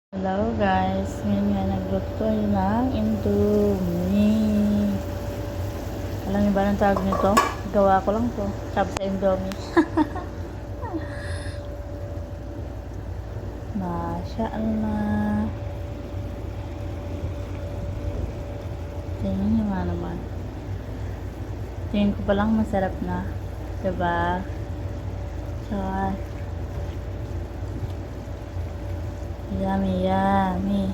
Hello guys, ngayon nga nagluto ng Indomie. Alam niyo ba ang tawag nito? Gawa ko lang to. Sabi sa Indomie. Masya Allah. Tingnan niyo nga naman. Tingin ko palang masarap na. Diba? So, yummy, yummy.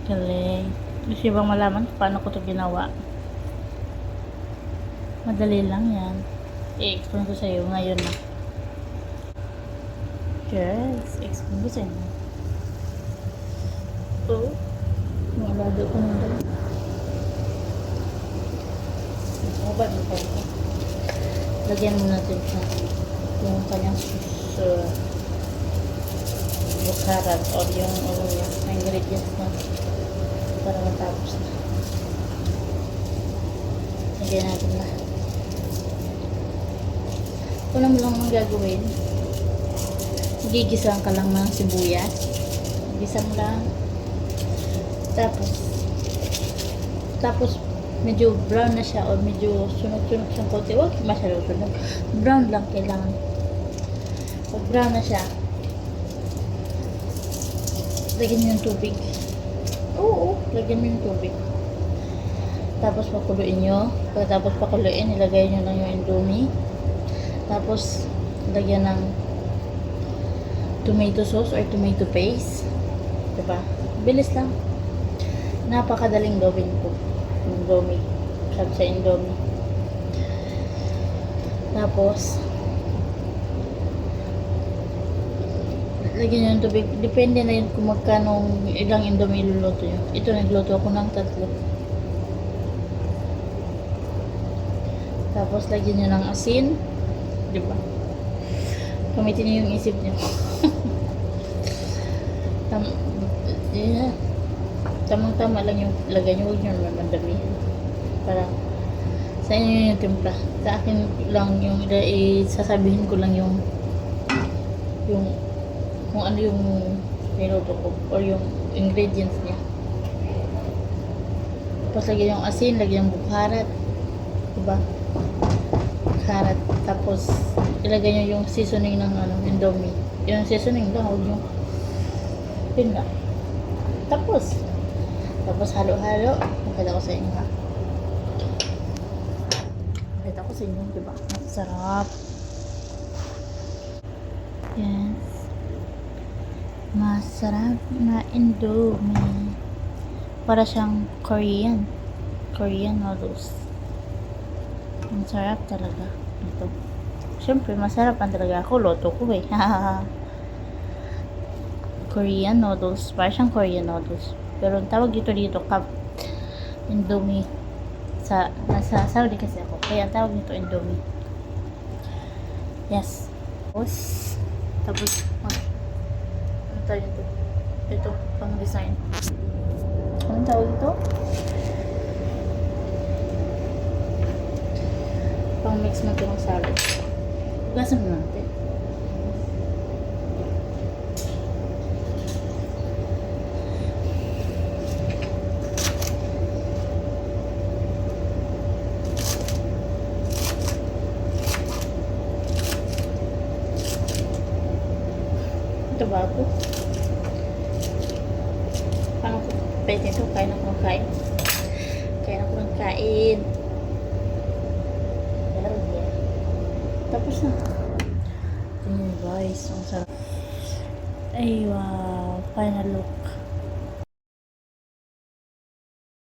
Galing. Gusto niyo bang malaman kung paano ko ito ginawa? Madali lang yan. I-explain ko sa iyo ngayon na. Yes, explain ko sa inyo. Ito, malado ko na doon. Mabad mo pa ito. Lagyan mo natin siya. Yung kanyang bukaran o yung ingredients na para matapos na. Lagyan natin na. Kung mo lang ang gagawin, gigisahan ka lang ng sibuyas. Gisa mo lang. Tapos medyo brown na siya o medyo sunog-sunog siyang konti. Huwag masyadong sunog. Brown lang kailangan. Pag brown na siya, lagyan mo yung tubig. Oo, lagyan mo yung tubig. Tapos pakuluin nyo. Pagkatapos pakuluin, ilagay nyo lang yung Indomie. Tapos, lagyan ng tomato sauce or tomato paste. Diba? Bilis lang. Napakadaling gawin ko. Indomie. Sabi sa Indomie. Tapos, lagyan nyo ng tubig. Depende na yun kung magkano ilang Indomie iluluto nyo. Ito, nagluto ako ng 3. Tapos, lagyan nyo ng asin. Diba? Gamitin nyo yung isip nyo. Yeah. Tamang-tama lang yung lagay nyo. Huwag nyo naman mandamihan. Para sa inyo yung timpla. Sa akin lang yung sasabihin ko lang yung kung ano yung niluto ko or yung ingredients niya. Tapos lagyan yung asin, lagyan yung bukharat. Diba? Bukharat. Tapos ilagay nyo yung seasoning ng Indomie. Yung seasoning lang, huwag yung yun lang. Tapos halo-halo. Makita ko sa inyo ha. Makita ko sa inyo, diba? Masarap. Yes. Masarap na Indomie. Para siyang Korean noodles. Ang sarap talaga. Ito. Siyempre, masarap ang talaga ako. Loto ko eh. Korean noodles. Para siyang Korean noodles. Pero ang tawag dito cup Indomie. Nasa Saudi kasi ako. Kaya ang tawag nito Indomie. Yes. Tapos ano tawag nito? Ito, pang design. Anong tawag ito? Pang mix natin ng salad. Ugasan mo natin. Ito ba ako? Paano ko? Pwede ito. Kain ako ng kain. Tapos na. Tingnan guys. Ang sarap. Ay wow. Final look.